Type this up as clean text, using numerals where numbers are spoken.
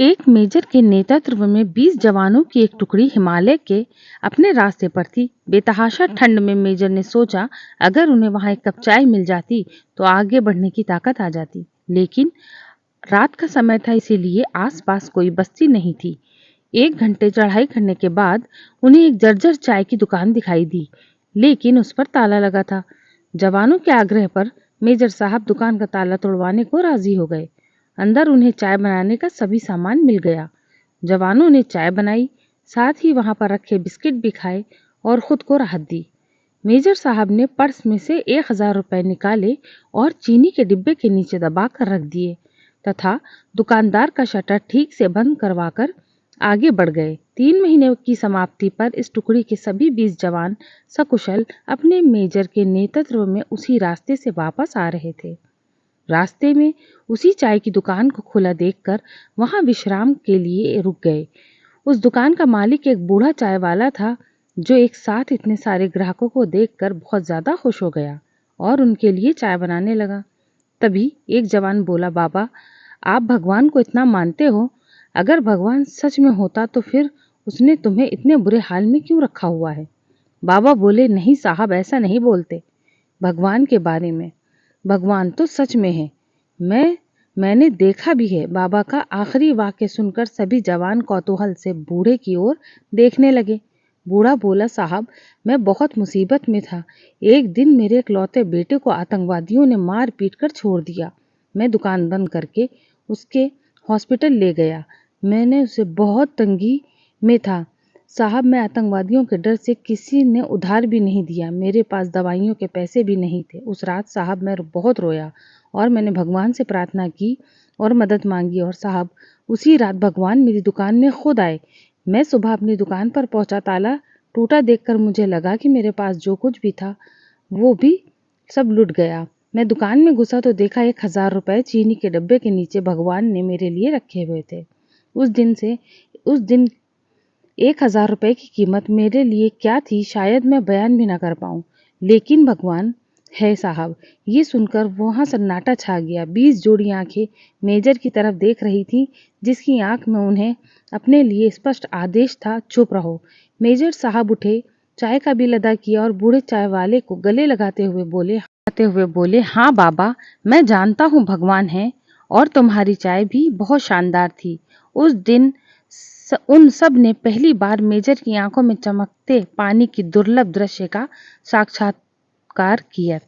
एक मेजर के नेतृत्व में 20 जवानों की एक टुकड़ी हिमालय के अपने रास्ते पर थी। बेतहाशा ठंड में मेजर ने सोचा, अगर उन्हें वहां एक कप चाय मिल जाती तो आगे बढ़ने की ताकत आ जाती। लेकिन रात का समय था, इसीलिए आसपास कोई बस्ती नहीं थी। 1 घंटे चढ़ाई करने के बाद उन्हें एक जर्जर चाय की दुकान दिखाई दी, लेकिन उस पर ताला लगा था। जवानों के आग्रह पर मेजर साहब दुकान का ताला तोड़वाने को राजी हो गए। अंदर उन्हें चाय बनाने का सभी सामान मिल गया। जवानों ने चाय बनाई, साथ ही वहां पर रखे बिस्किट भी खाए और खुद को राहत दी। मेजर साहब ने पर्स में से 1000 रुपए निकाले और चीनी के डिब्बे के नीचे दबा कर रख दिए तथा दुकानदार का शटर ठीक से बंद करवाकर आगे बढ़ गए। 3 महीने की समाप्ति पर इस टुकड़ी के सभी 20 जवान सकुशल अपने मेजर के नेतृत्व में उसी रास्ते से वापस आ रहे थे। रास्ते में उसी चाय की दुकान को खुला देखकर वहां विश्राम के लिए रुक गए। उस दुकान का मालिक एक बूढ़ा चाय वाला था, जो एक साथ इतने सारे ग्राहकों को देखकर बहुत ज्यादा खुश हो गया और उनके लिए चाय बनाने लगा। तभी एक जवान बोला, बाबा, आप भगवान को इतना मानते हो? अगर भगवान सच में होता तो फिर उसने तुम्हें इतने बुरे हाल में क्यों रखा हुआ है? बाबा बोले, नहीं साहब, ऐसा नहीं बोलते भगवान के बारे में। भगवान तो सच में है, मैंने देखा भी है। बाबा का आखिरी वाक्य सुनकर सभी जवान कौतूहल से बूढ़े की ओर देखने लगे। बूढ़ा बोला, साहब, मैं बहुत मुसीबत में था। एक दिन मेरे इकलौते बेटे को आतंकवादियों ने मार पीट कर छोड़ दिया। मैं दुकान बंद करके उसके हॉस्पिटल ले गया। मैंने उसे बहुत तंगी में था साहब। मैं आतंकवादियों के डर से किसी ने उधार भी नहीं दिया। मेरे पास दवाइयों के पैसे भी नहीं थे। उस रात साहब मैं बहुत रोया और मैंने भगवान से प्रार्थना की और मदद मांगी, और साहब उसी रात भगवान मेरी दुकान में खुद आए। मैं सुबह अपनी दुकान पर पहुंचा, ताला टूटा देखकर मुझे लगा कि मेरे पास जो कुछ भी था वो भी सब लुट गया। मैं दुकान में घुसा तो देखा 1000 रुपए चीनी के डब्बे के नीचे भगवान ने मेरे लिए रखे हुए थे। उस दिन 1000 रुपए की कीमत मेरे लिए क्या थी, शायद मैं बयान भी ना कर पाऊं। लेकिन भगवान है साहब। ये सुनकर वहां सन्नाटा छा गया। 20 जोड़ी आंखें मेजर की तरफ देख रही थी, जिसकी आंख में उन्हें अपने लिए स्पष्ट आदेश था, चुप रहो। मेजर साहब उठे, चाय का बिल अदा किया और बूढ़े चाय वाले को गले लगाते हुए बोले, हाँ बाबा, मैं जानता हूँ भगवान है और तुम्हारी चाय भी बहुत शानदार थी। उस दिन उन सब ने पहली बार मेजर की आंखों में चमकते पानी की दुर्लभ दृश्य का साक्षात्कार किया।